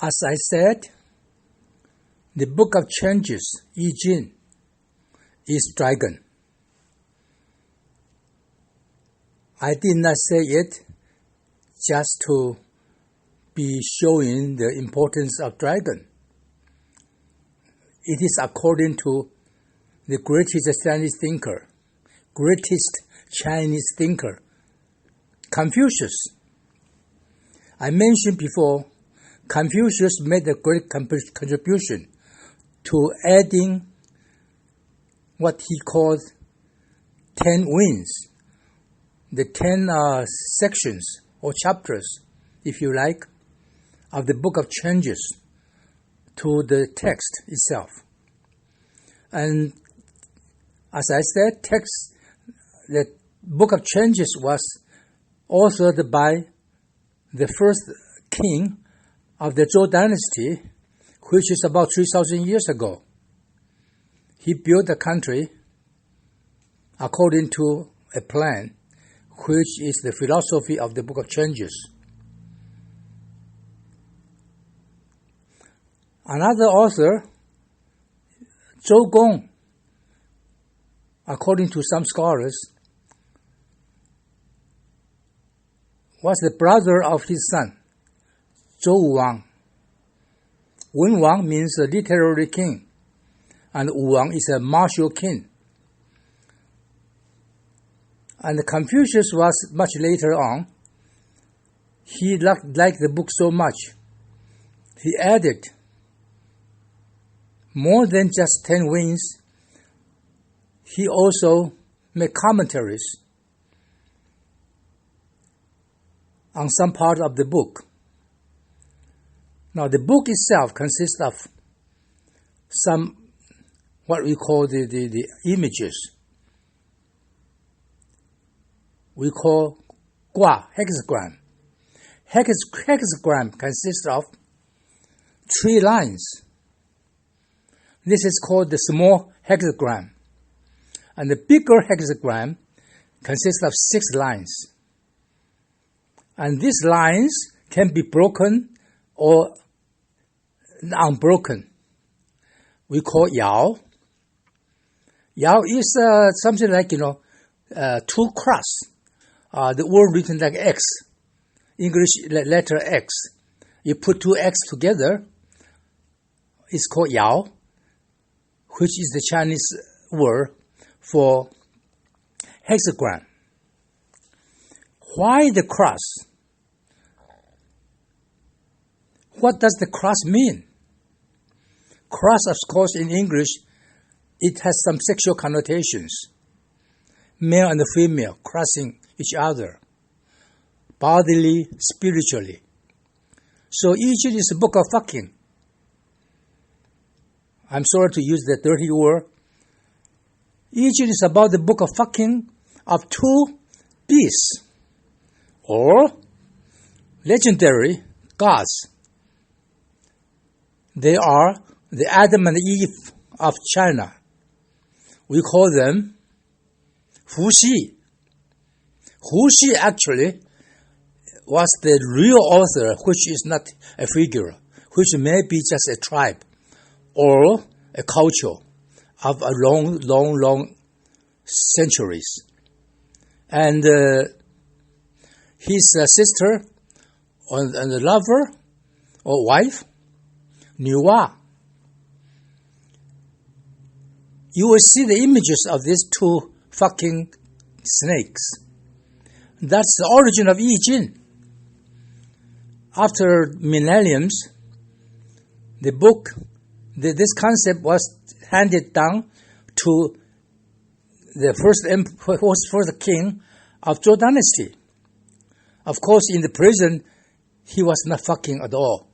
As I said, the Book of Changes, Yijing, is dragon. I did not say it just to be showing the importance of dragon. It is according to the greatest Chinese thinker, Confucius. I mentioned before, Confucius made a great contribution to adding what he called 10 winds, the 10 sections or chapters, if you like, of the Book of Changes to the text itself. And as I said, the Book of Changes was authored by the first king of the Zhou dynasty, which is about 3,000 years ago. He built the country according to a plan, which is the philosophy of the Book of Changes. Another author, Zhou Gong, according to some scholars, was the brother of his son, Zhou Wang. Wen Wang means a literary king, and Wu Wang is a martial king. And Confucius was much later on. He liked the book so much, he added more than just 10 winds. He also made commentaries on some part of the book. Now, the book itself consists of some, what we call the images. We call Gua, Hexagram. Hexagram consists of 3 lines. This is called the small hexagram. And the bigger hexagram consists of 6 lines. And these lines can be broken or unbroken. We call Yao. Yao is something like, 2 cross. The word written like X, English letter X. You put 2 X together, it's called Yao, which is the Chinese word for hexagram. Why the cross? What does the cross mean? Cross, of course, in English, it has some sexual connotations. Male and female crossing each other, bodily, spiritually. So Yijing is a book of fucking. I'm sorry to use that dirty word. Yijing is about the book of fucking of 2 beasts, or legendary gods. They are the Adam and Eve of China. We call them Fuxi. Fuxi actually was the real author, which is not a figure, which may be just a tribe or a culture of a long centuries. And his sister and the lover or wife, Niwa. You will see the images of these 2 fucking snakes. That's the origin of Yijing. After millenniums, the book, this concept was handed down to the first king of Zhou dynasty. Of course, in the prison, he was not fucking at all.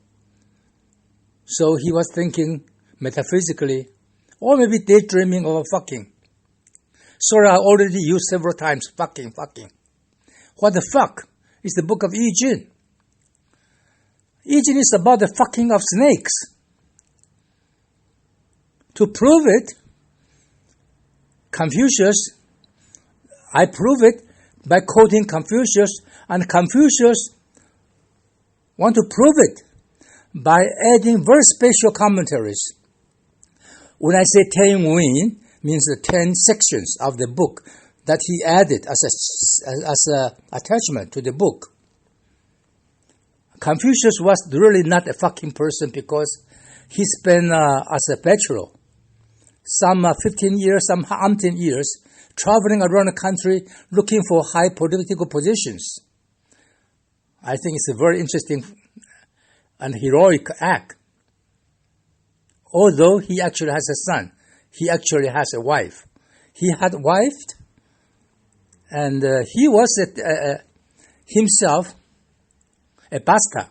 So he was thinking metaphysically, or maybe daydreaming of fucking. Sorry, I already used several times fucking. What the fuck is the book of Yijing? Yijing is about the fucking of snakes. To prove it, Confucius, I prove it by quoting Confucius, and Confucius want to prove it by adding very special commentaries. When I say 10 win, means the 10 sections of the book that he added as a attachment to the book. Confucius was really not a fucking person because he spent as a bachelor some 15 years, some 18 years, traveling around the country looking for high political positions. I think it's a very interesting and heroic act. Although he actually has a son, he actually has a wife. He had a wife, and he was himself a bastard.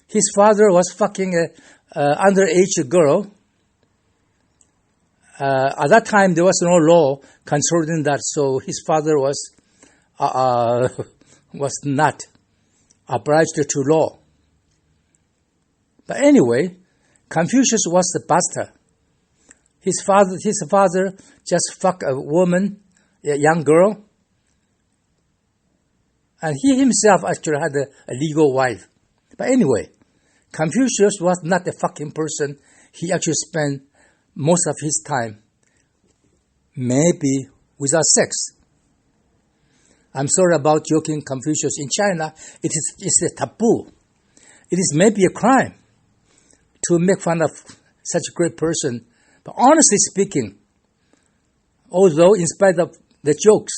His father was fucking an underage girl. At that time, there was no law controlling that, so his father was not obliged to law. But anyway, Confucius was the bastard. His father just fucked a woman, a young girl, and he himself actually had a legal wife. But anyway, Confucius was not a fucking person. He actually spent most of his time maybe without sex. I'm sorry about joking Confucius. In China, it's a taboo. It is maybe a crime to make fun of such a great person. But honestly speaking, although in spite of the jokes,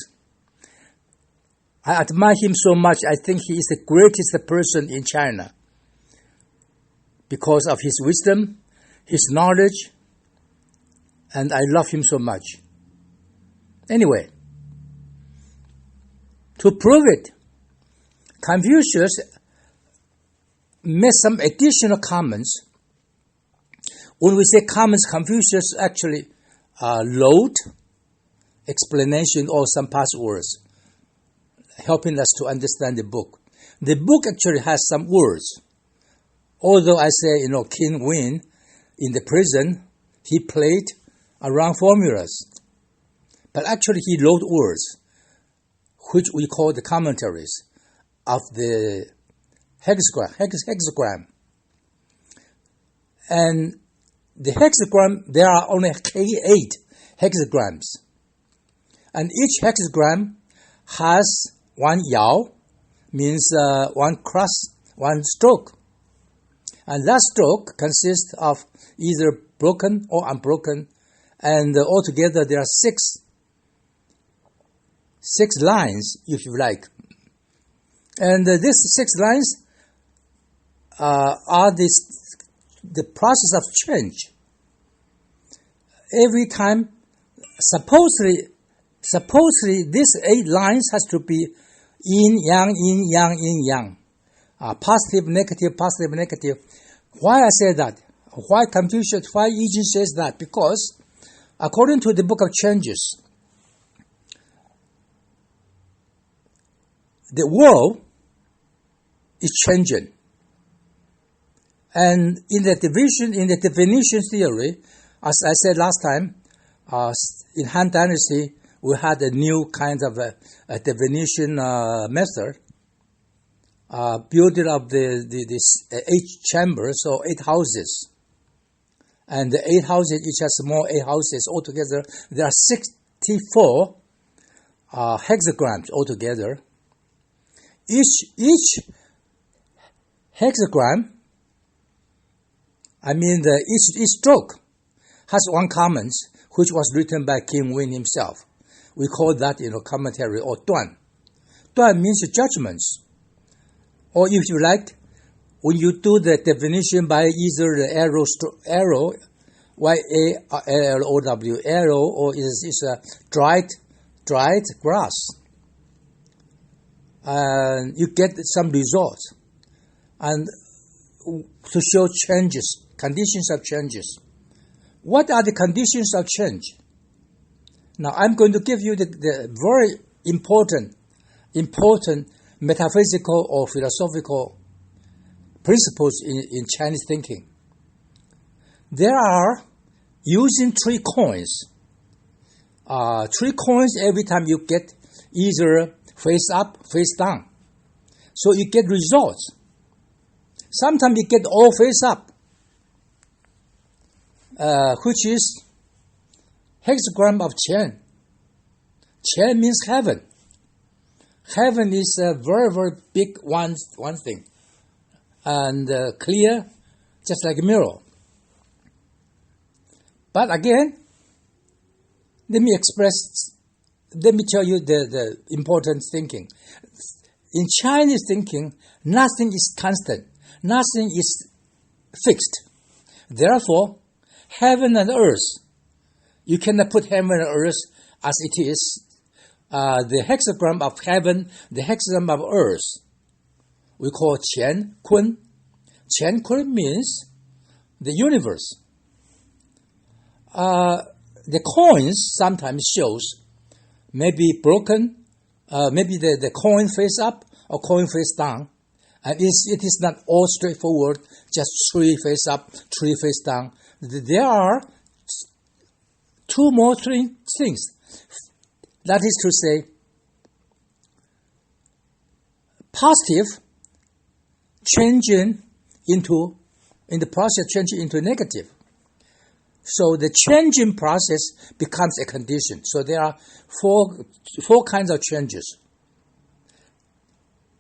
I admire him so much. I think he is the greatest person in China because of his wisdom, his knowledge, and I love him so much. Anyway, to prove it, Confucius made some additional comments. When we say comments, Confucius actually wrote explanation or some past words, helping us to understand the book. The book actually has some words. Although I say, King Win, in the prison, he played around formulas. But actually he wrote words, which we call the commentaries of the hexagram. And the hexagram, there are only 8 hexagrams. And each hexagram has one yao, means one cross, one stroke. And that stroke consists of either broken or unbroken. And altogether there are six lines, if you like. And these 6 lines are the process of change. Every time, supposedly these 8 lines has to be yin, yang, yin, yang, yin, yang. Positive, negative, positive, negative. Why I say that? Why Confucius, why Yijing says that? Because according to the Book of Changes, the world is changing. And in the definition theory, as I said last time, in Han Dynasty, we had a new kind of a definition method, building up this 8 chambers, or 8 houses. And the 8 houses, each has more 8 houses. Altogether, there are 64 hexagrams altogether. Each hexagram, each stroke has one comment, which was written by King Win himself. We call that, commentary or duan. Duan means judgments. Or if you like, when you do the definition by either the arrow, Y-A-L-O-W, arrow, or is a dried grass, and you get some results. And to show changes, conditions of changes. What are the conditions of change? Now, I'm going to give you the very important metaphysical or philosophical principles in Chinese thinking. There are, using 3 coins. 3 coins every time you get either face up, face down. So you get results. Sometimes we get all face up, which is hexagram of Qian. Qian means heaven. Heaven is a very, very big one thing, and clear, just like a mirror. But again, let me tell you the important thinking. In Chinese thinking, nothing is constant. Nothing is fixed. Therefore, heaven and earth, you cannot put heaven and earth as it is. The hexagram of heaven, the hexagram of earth, we call Qian Kun. Qian Kun means the universe. The coins sometimes shows maybe broken, maybe the coin face up or coin face down. And it is not all straightforward, just 3 face up, 3 face down. There are 2 more things. That is to say, positive changing in the process changing into negative. So the changing process becomes a condition. So there are four kinds of changes: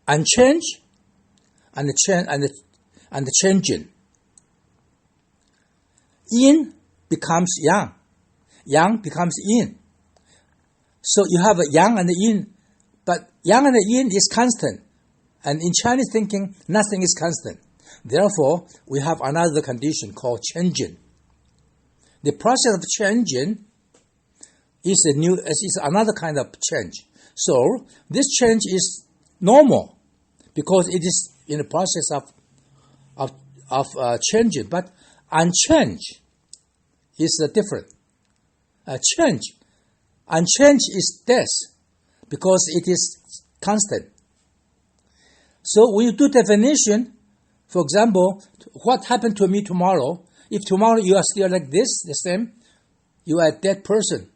unchange, and the changing. Yin becomes yang. Yang becomes yin. So you have a yang and a yin, but yang and the yin is constant. And in Chinese thinking, nothing is constant. Therefore, we have another condition called changing. The process of changing is another kind of change. So this change is normal because it is in the process of changing. But unchange is different. Unchange is death because it is constant. So when you do definition, for example, what happened to me tomorrow? If tomorrow you are still like this, the same, you are a dead person.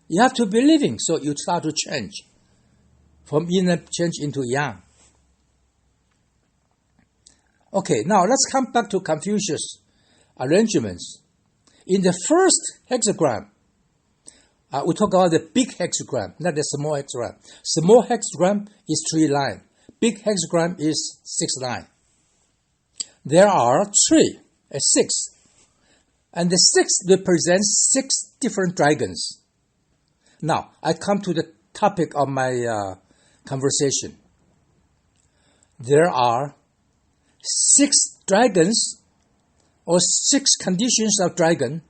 You have to be living, so you start to change. From yin change into yang. Okay, now let's come back to Confucius' arrangements. In the first hexagram, we talk about the big hexagram, not the small hexagram. Small hexagram is 3 lines. Big hexagram is 6 lines. There are 6. And the 6 represents 6 different dragons. Now, I come to the topic of my conversation. There are 6 dragons or 6 conditions of dragon,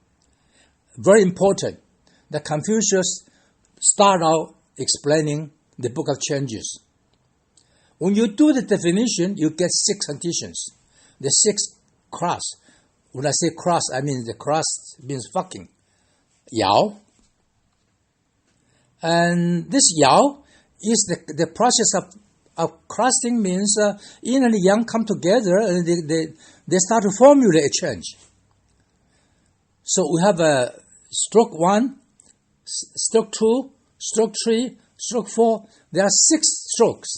very important, that Confucius start out explaining the Book of Changes. When you do the definition, you get 6 conditions. The 6 cross. When I say cross, I mean the cross means fucking. Yao. And this Yao is the process of crossing, means yin and yang come together and they start to formulate a change. So we have a stroke 1, stroke 2, stroke 3, stroke 4. There are 6 strokes.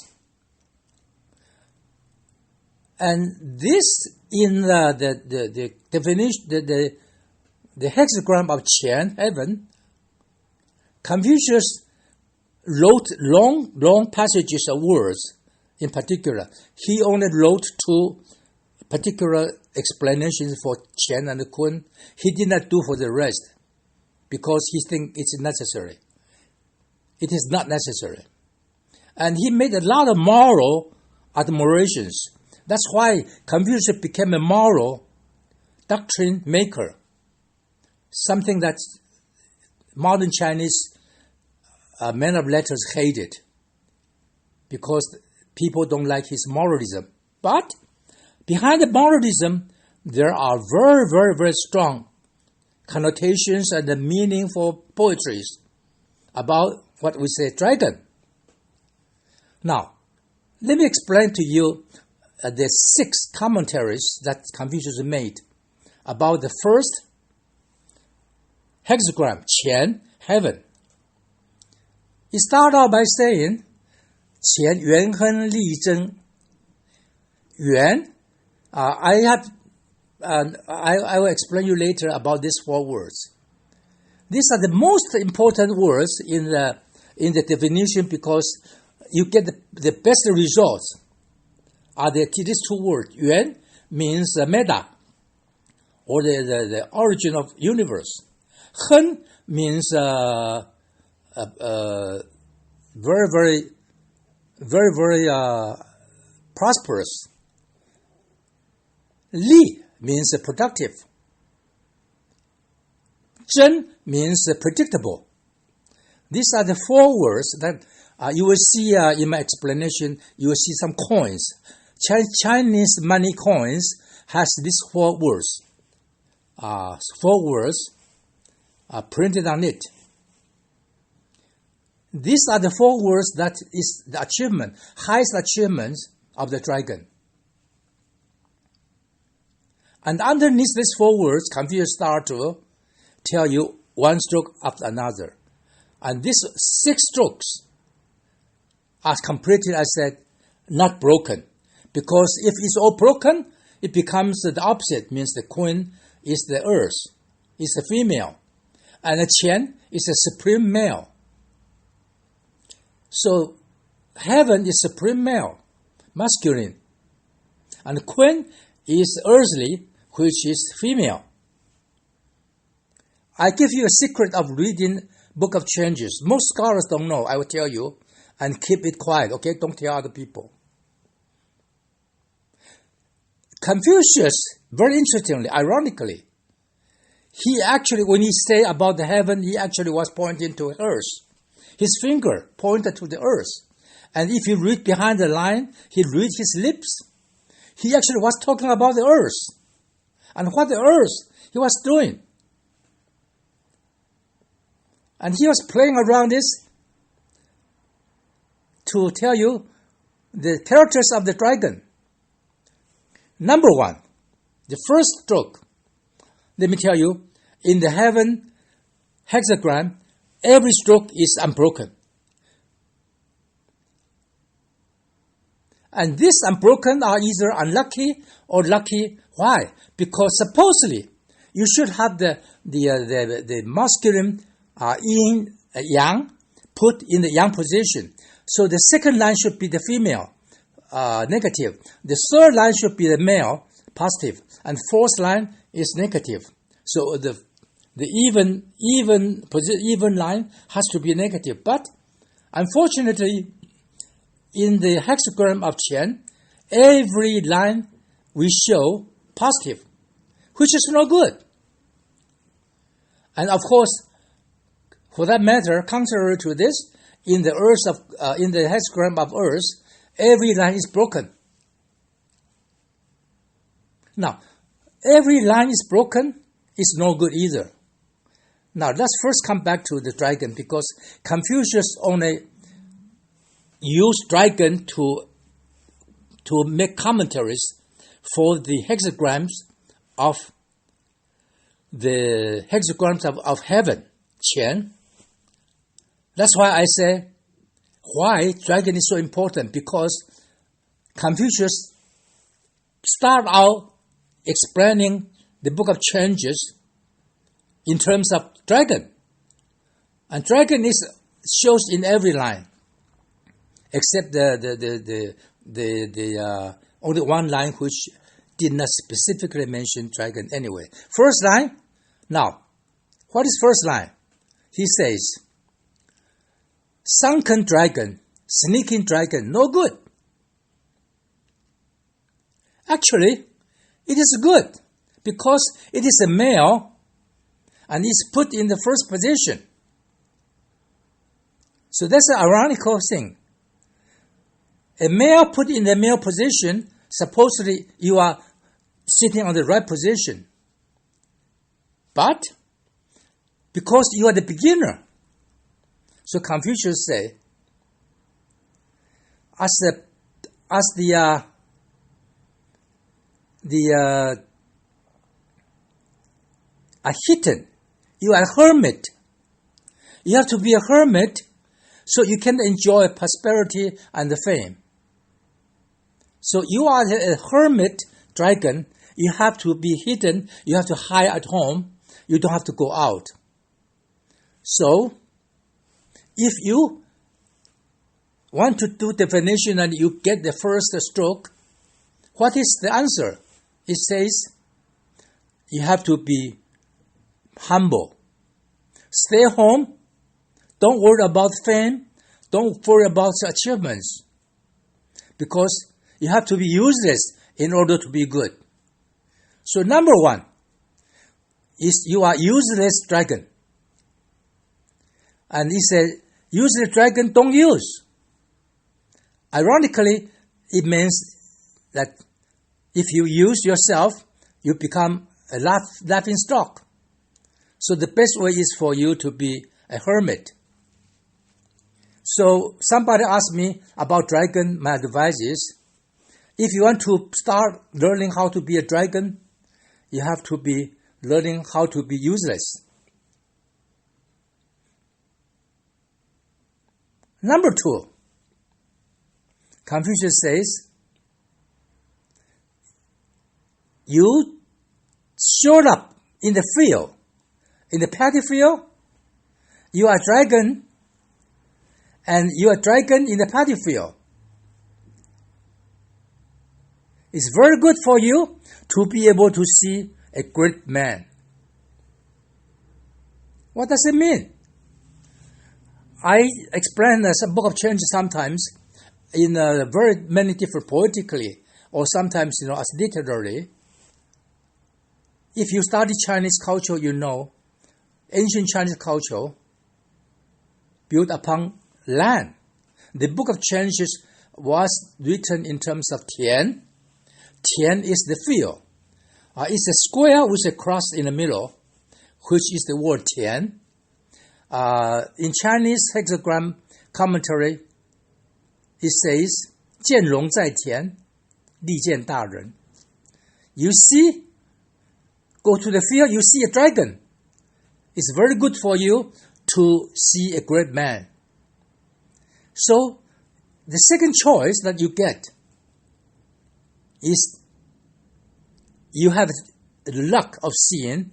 And this in the definition, the hexagram of Qian, heaven, Confucius wrote long passages of words. In particular, he only wrote 2 particular explanations for Qian and Kun. He did not do for the rest because he thinks it's necessary. It is not necessary. And he made a lot of moral admirations. That's why Confucius became a moral doctrine maker, something that modern Chinese men of letters hated because people don't like his moralism. But behind the moralism, there are very, very, very strong connotations and the meaningful poetries about what we say dragon. Now, let me explain to you the 6 commentaries that Confucius made about the first hexagram, Qian, heaven. He started out by saying, Qian yuan hen li zhen. Yuan I will explain you later about these 4 words. These are the most important words in the definition because you get the best results. Are these 2 words? Yuan means meta, or the origin of universe. Hen means very prosperous. Li means productive. Zhen means predictable. These are the 4 words that you will see in my explanation. You will see some coins. Chinese money coins has these 4 words. 4 words printed on it. These are the 4 words that is the achievement, highest achievement of the dragon. And underneath these 4 words, Confucius starts to tell you one stroke after another. And these 6 strokes are completed, I said, not broken. Because if it's all broken, it becomes the opposite, means the queen is the earth, is the female. And the Qian is the supreme male. So heaven is supreme male, masculine. And queen is earthly, which is female. I give you a secret of reading Book of Changes. Most scholars don't know, I will tell you, and keep it quiet, okay? Don't tell other people. Confucius, very interestingly, ironically, he actually, when he said about the heaven, he actually was pointing to earth. His finger pointed to the earth. And if you read behind the line, he read his lips. He actually was talking about the earth. And what the earth he was doing. And he was playing around this to tell you the characters of the dragon. Number 1, the first stroke. Let me tell you, in the heaven hexagram, every stroke is unbroken. And these unbroken are either unlucky or lucky. Why? Because supposedly you should have the masculine yin, yang, put in the yang position. So the second line should be the female, negative. The third line should be the male, positive. And fourth line is negative. So the even line has to be negative. But unfortunately, in the hexagram of Qian, every line we show positive, which is no good. And of course, for that matter, contrary to this, in the hexagram of Earth, every line is broken. Now, every line is broken is no good either. Now, let's first come back to the dragon, because Confucius only used dragon to make commentaries for the hexagrams of heaven, Qian. That's why I say why dragon is so important, because Confucius start out explaining the Book of Changes in terms of dragon. And dragon shows in every line, except the only one line which did not specifically mention dragon anyway. First line, now, what is first line? He says, sunken dragon, sneaking dragon, no good. Actually, it is good, because it is a male and is put in the first position. So that's an ironical thing. A male put in the male position, supposedly you are sitting on the right position. But because you are the beginner, so Confucius say, a hidden, you are a hermit. You have to be a hermit so you can enjoy prosperity and the fame. So you are a hermit dragon, you have to be hidden. You have to hide at home. You don't have to go out. So, if you want to do definition and you get the first stroke, what is the answer? It says you have to be humble. Stay home. Don't worry about fame. Don't worry about achievements. Because you have to be useless in order to be good. So number one is you are useless dragon. And he said, useless dragon don't use. Ironically, it means that if you use yourself, you become a laughing stock. So the best way is for you to be a hermit. So somebody asked me about dragon. My advice is, if you want to start learning how to be a dragon, you have to be learning how to be useless. Number two, Confucius says, you showed up in the field, in the paddy field, you are a dragon, and you are a dragon in the paddy field. It's very good for you to be able to see a great man. What does it mean? I explain some book of change sometimes in very many different poetically, or sometimes as literary. If you study Chinese culture, you know ancient Chinese culture built upon land. The book of changes was written in terms of Qian. Qian is the field. It's a square with a cross in the middle, which is the word Qian. In Chinese Hexagram commentary, it says, 见龙在田, 利见大人. You see, go to the field, you see a dragon. It's very good for you to see a great man. So, the second choice that you get is you have the luck of seeing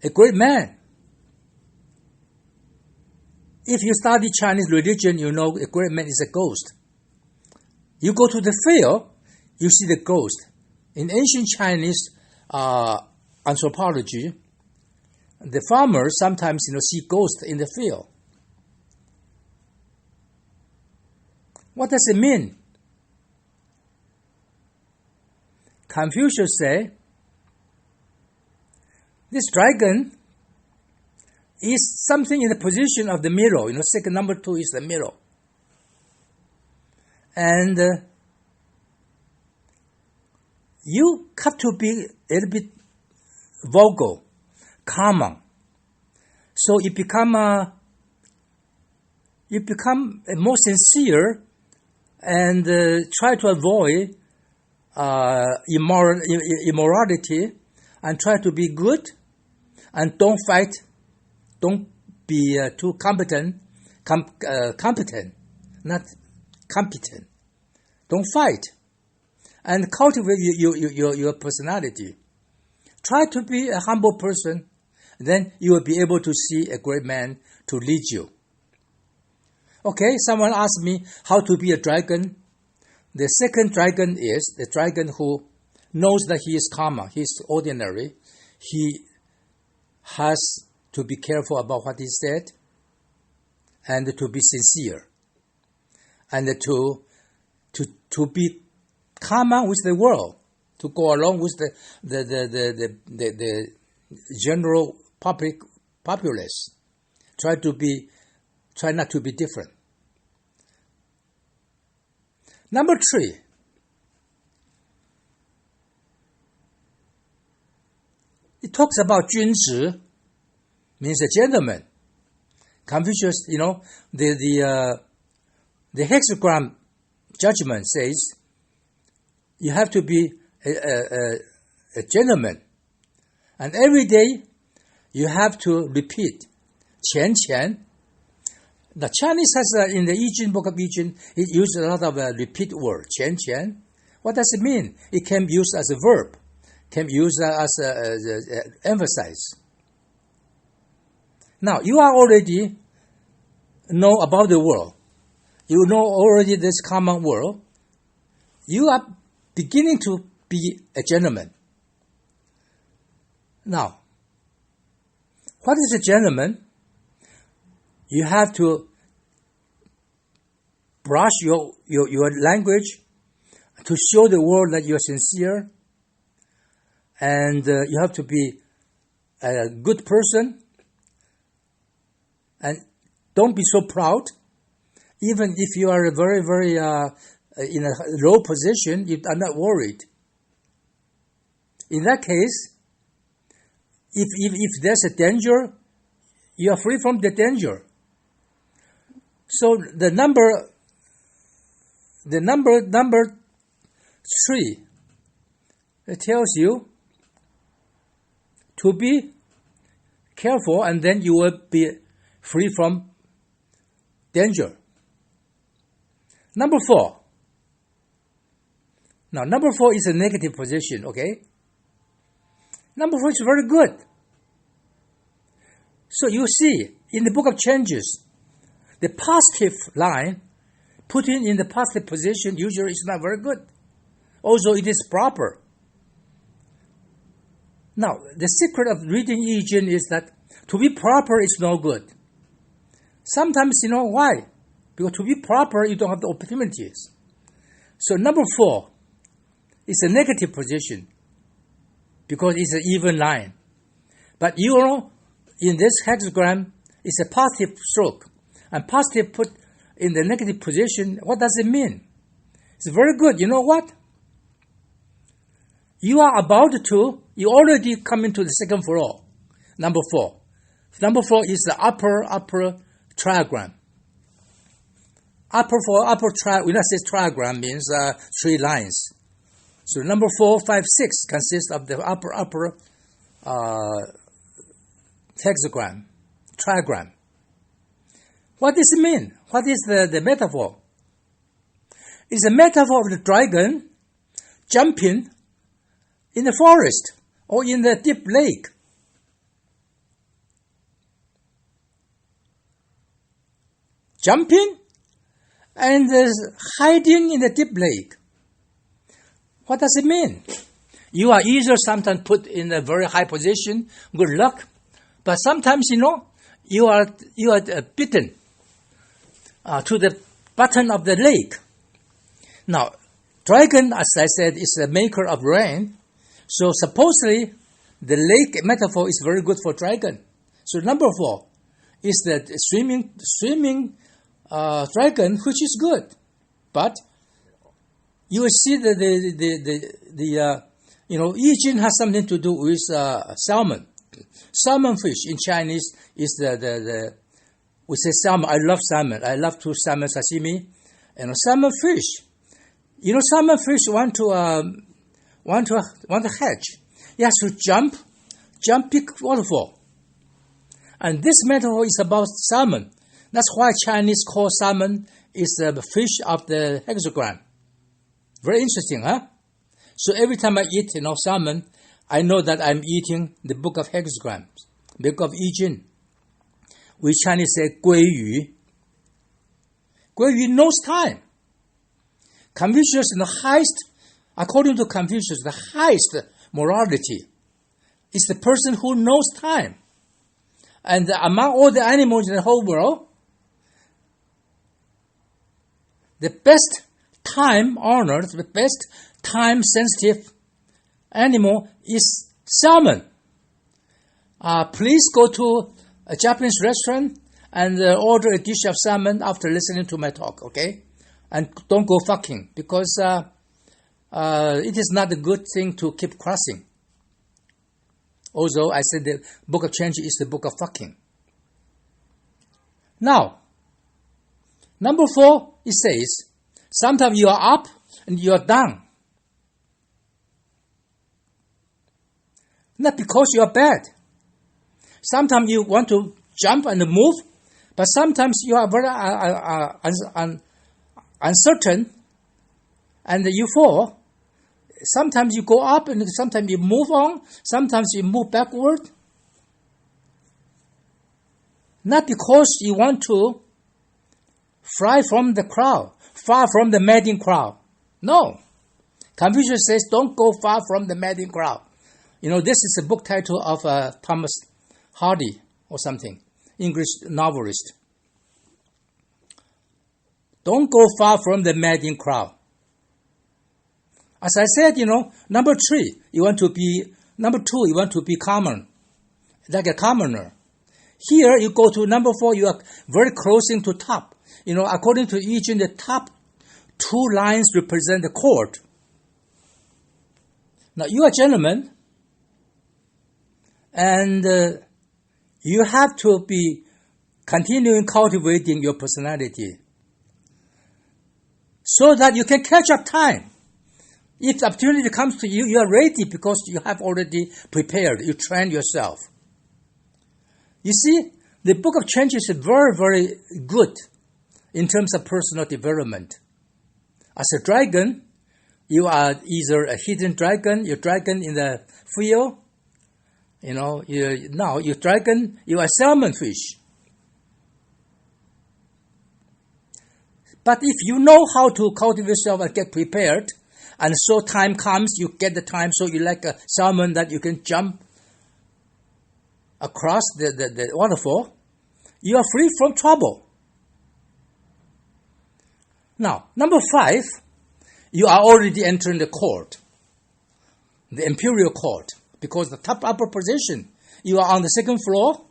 a great man. If you study Chinese religion, you know a great man is a ghost. You go to the field, you see the ghost. In ancient Chinese anthropology, the farmers sometimes see ghosts in the field. What does it mean? Confucius said, this dragon is something in the position of the middle. Second number 2 is the middle. And you have to be a little bit vocal, common. So you become more sincere and try to avoid immorality and try to be good and don't fight. Don't be too competent, not competent. Don't fight. And cultivate your personality. Try to be a humble person. Then you will be able to see a great man to lead you. Okay, someone asked me how to be a dragon. The second dragon is the dragon who knows that he is karma, he is ordinary. He has to be careful about what he said and to be sincere and to be karma with the world, to go along with the general populace. Try not to be different. Number 3, it talks about 君子, means a gentleman. Confucius, the hexagram judgment says you have to be a gentleman. And every day you have to repeat 钱钱. The Chinese has, in the Yijing book of Yijing, it uses a lot of repeat word, 钱钱, What does it mean? It can be used as a verb, can be used as a emphasize. Now, you are already know about the world. You know already this common world. You are beginning to be a gentleman. Now, what is a gentleman? You have to brush your language to show the world that you are sincere, and you have to be a good person, and don't be so proud. Even if you are very, very in a low position, you are not worried. In that case, if there's a danger, you are free from the danger. So the number 3, it tells you to be careful, and then you will be free from danger. Number 4. Now, number 4 is a negative position, okay? Number 4 is very good. So you see, in the Book of Changes, the positive line put in the positive position usually is not very good. Also, it is proper. Now, the secret of reading Yijing is that to be proper is no good. Sometimes, you know why? Because to be proper, you don't have the opportunities. So number 4 is a negative position because it's an even line. But you know, in this hexagram, it's a positive stroke. And positive put in the negative position, what does it mean? It's very good. You know what? You are about to, you already come into the second floor, number 4. Number 4 is the upper triagram. We don't say triagram means 3 lines. So number 4, 5, 6 consists of the upper hexagram, triagram. What does it mean? What is the metaphor? It's a metaphor of the dragon jumping in the forest or in the deep lake. Jumping and hiding in the deep lake. What does it mean? You are either sometimes put in a very high position, good luck, but sometimes, you know, you are bitten to the bottom of the lake. Now, dragon, as I said, is the maker of rain. So supposedly, the lake metaphor is very good for dragon. So number 4 is the swimming dragon, which is good. But you will see that the Yijing has something to do with salmon. Salmon fish in Chinese is we say salmon. I love salmon. I love to salmon sashimi. And salmon fish. You know, salmon fish want to hatch. He has to jump big waterfall. And this metaphor is about salmon. That's why Chinese call salmon is the fish of the hexagram. Very interesting, huh? So every time I eat, salmon, I know that I'm eating the book of hexagrams, book of Yijing. We Chinese say 鲑鱼. 鲑鱼knows time. Confucius, according to Confucius, the highest morality is the person who knows time. And among all the animals in the whole world, the best time-honored, the best time-sensitive animal is salmon. Please go to a Japanese restaurant and order a dish of salmon after listening to my talk, okay? And don't go fucking, because it is not a good thing to keep crossing. Also, I said the book of change is the book of fucking. Now, number 4, it says, sometimes you are up and you are down. Not because you are bad. Sometimes you want to jump and move, but sometimes you are very uncertain and you fall. sometimes you go up and sometimes you move on, sometimes you move backward. Not because you want to fly from the crowd, far from the madding crowd. No. Confucius says, don't go far from the madding crowd. This is a book title of Thomas Hardy or something, English novelist. Don't go far from the madding crowd. As I said, number two, you want to be common, like a commoner. Here, you go to number 4, you are very closing to top. According to Yijing, the top 2 lines represent the court. Now, you are a gentleman, and you have to be continuing cultivating your personality so that you can catch up time. If the opportunity comes to you, you are ready because you have already prepared. You train yourself. You see, the Book of Changes is very, very good in terms of personal development. As a dragon, you are either a hidden dragon, you're a dragon in the field, you're dragon, you are salmon fish. But if you know how to cultivate yourself and get prepared, and so time comes, you get the time, so you like a salmon that you can jump across the waterfall, you are free from trouble. Now, number 5, you are already entering the court, the Imperial Court, because the top upper position, you are on the 2nd floor,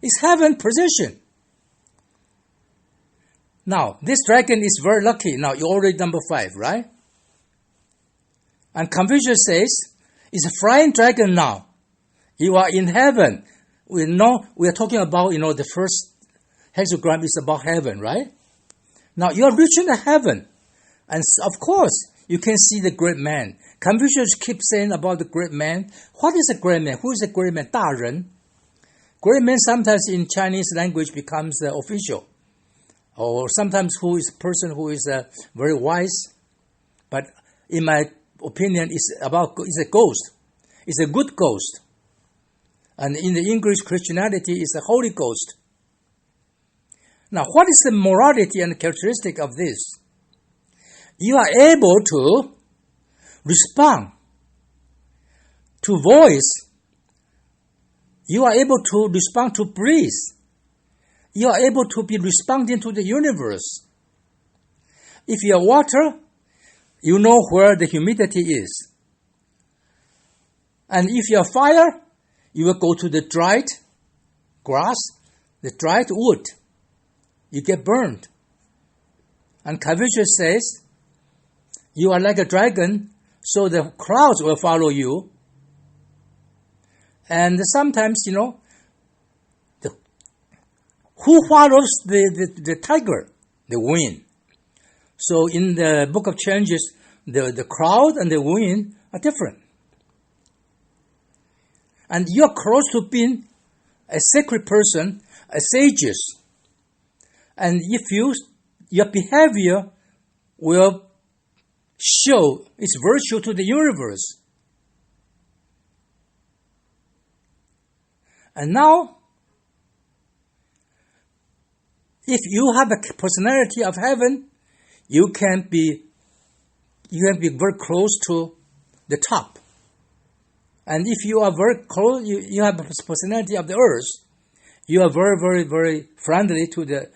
is heaven position. Now, this dragon is very lucky. Now, you're already number 5, right? And Confucius says, it's a flying dragon now. You are in heaven. We are talking about, the first hexagram is about heaven, right? Now, you are reaching the heaven. And of course, you can see the great man. Confucius keeps saying about the great man. What is a great man? Who is a great man? 大人. Great man sometimes in Chinese language becomes official. Or sometimes who is a person who is very wise. But in my opinion, it's a ghost. It's a good ghost. And in the English Christianity, it's the Holy Ghost. Now, what is the morality and characteristic of this? You are able to respond to voice. You are able to respond to breeze. You are able to be responding to the universe. If you are water, you know where the humidity is. And if you are fire, you will go to the dried grass, the dried wood. You get burned. And Confucius says, you are like a dragon, so the crowds will follow you. And sometimes, who follows the tiger? The wind. So in the Book of Changes, the crowd and the wind are different. And you are close to being a sacred person, a sages. And if your behavior will show its virtue to the universe. And now, if you have a personality of heaven, you can be very close to the top. And if you are very close, you have a personality of the earth, you are very, very, very friendly to the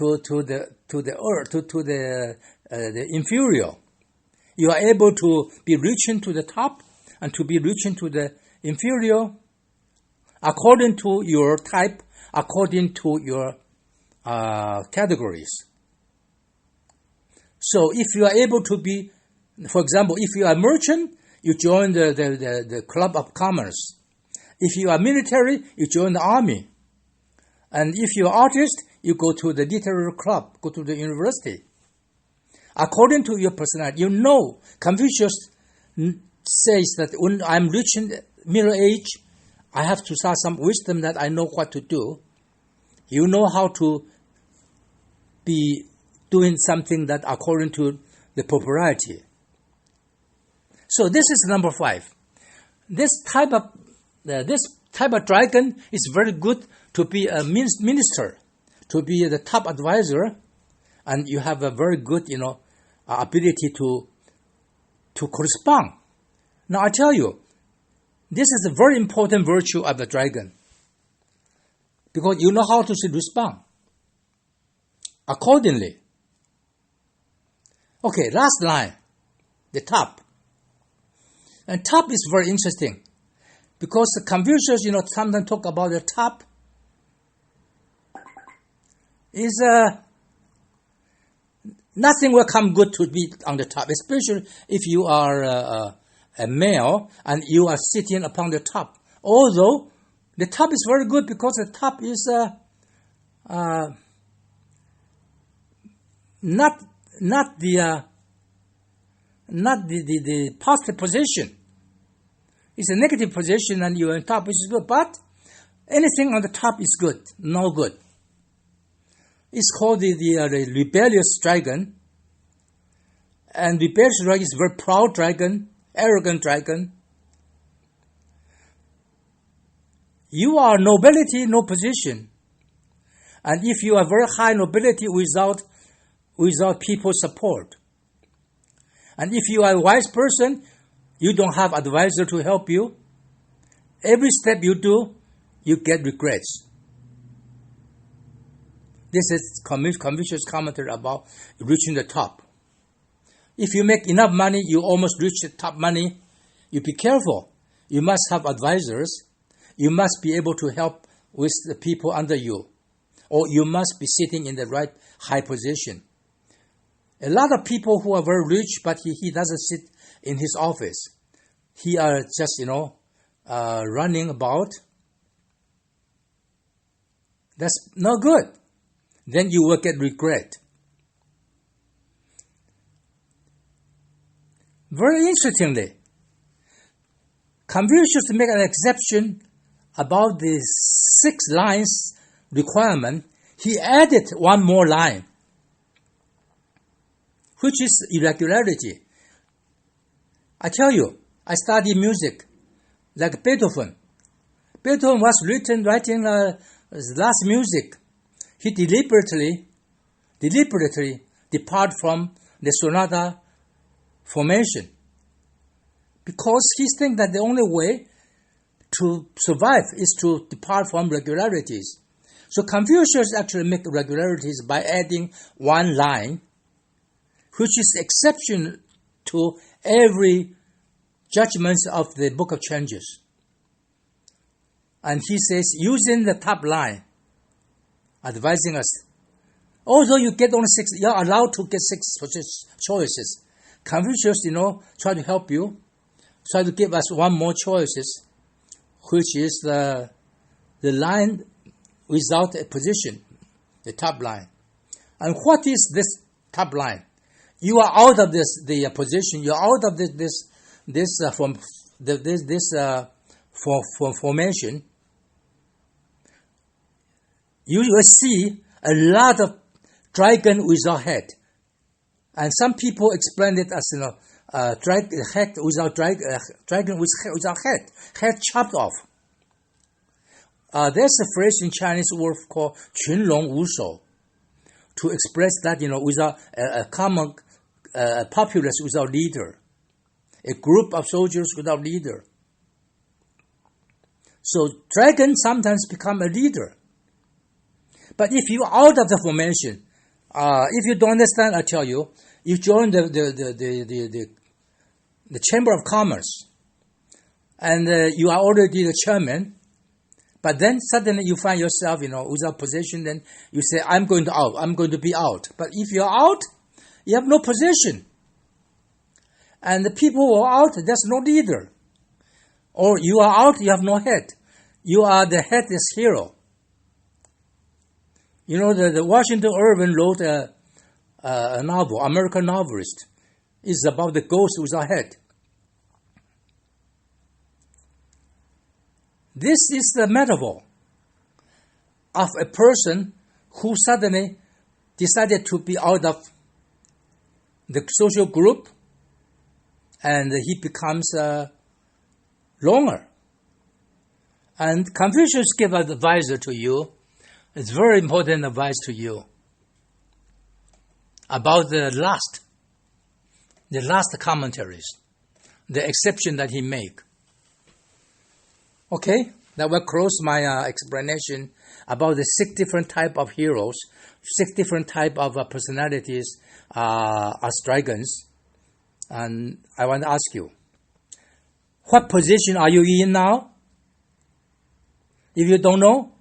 earth, to the inferior. You are able to be reaching to the top and to be reaching to the inferior according to your type, according to your categories. So if you are able to be, for example, if you are a merchant, you join the club of commerce. If you are military, you join the army. And if you are artist, you go to the literary club, go to the university. According to your personality, Confucius says that when I'm reaching middle age, I have to start some wisdom that I know what to do. You know how to be doing something that according to the popularity. So this is number 5. This type of dragon is very good to be a minister, to be the top advisor, and you have a very good, ability to correspond. Now I tell you, this is a very important virtue of the dragon, because you know how to respond accordingly. Okay, last line, the top. And top is very interesting, because Confucius, sometimes talk about the top is nothing will come good to be on the top, especially if you are a male and you are sitting upon the top. Although the top is very good, because the top is not the positive position. It's a negative position, and you're on top, which is good. But anything on the top is good, no good. It's called the Rebellious Dragon. And Rebellious Dragon is a very proud dragon, arrogant dragon. You are nobility, no position. And if you are very high nobility without people's support, and if you are a wise person, you don't have advisor to help you, every step you do, you get regrets. This is Confucius' commentary about reaching the top. If you make enough money, you almost reach the top money, you be careful. You must have advisors. You must be able to help with the people under you. Or you must be sitting in the right high position. A lot of people who are very rich, but he doesn't sit in his office. He are just, running about. That's not good. Then you will get regret. Very interestingly, Confucius make an exception about the 6 lines requirement. He added one more line, which is irregularity. I tell you, I study music, like Beethoven. Beethoven was writing last music. He deliberately depart from the sonata formation, because he thinks that the only way to survive is to depart from regularities. So Confucius actually make regularities by adding one line, which is exception to every judgment of the Book of Changes. And he says, using the top line, advising us, although you get only 6, you're allowed to get 6 choices. Confucius, try to help you, try to give us one more choices, which is the line without a position, the top line. And what is this top line? You are out of the position. You are out of formation. You will see a lot of dragon without head, and some people explain it as head without dragon without head chopped off. There's a phrase in Chinese word called 群龙无首, to express that without a common populace without leader, a group of soldiers without leader. So dragon sometimes become a leader. But if you are out of the formation, if you don't understand, I tell you, you join the Chamber of Commerce, and you are already the chairman, but then suddenly you find yourself, without position, then you say, I'm going to be out. But if you're out, you have no position. And the people who are out, there's no leader. Or you are out, you have no head. You are the headless hero. The Washington Irving wrote a novel, American novelist. It's about the ghost without head. This is the metaphor of a person who suddenly decided to be out of the social group, and he becomes longer. And Confucius gave advice to you. It's very important advice to you about the last commentaries, the exception that he make. Okay, that will close my explanation about the 6 different type of heroes, 6 different type of personalities as dragons. And I want to ask you, what position are you in now? If you don't know,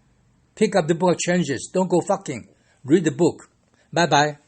pick up the book of changes. Don't go fucking. Read the book. Bye-bye.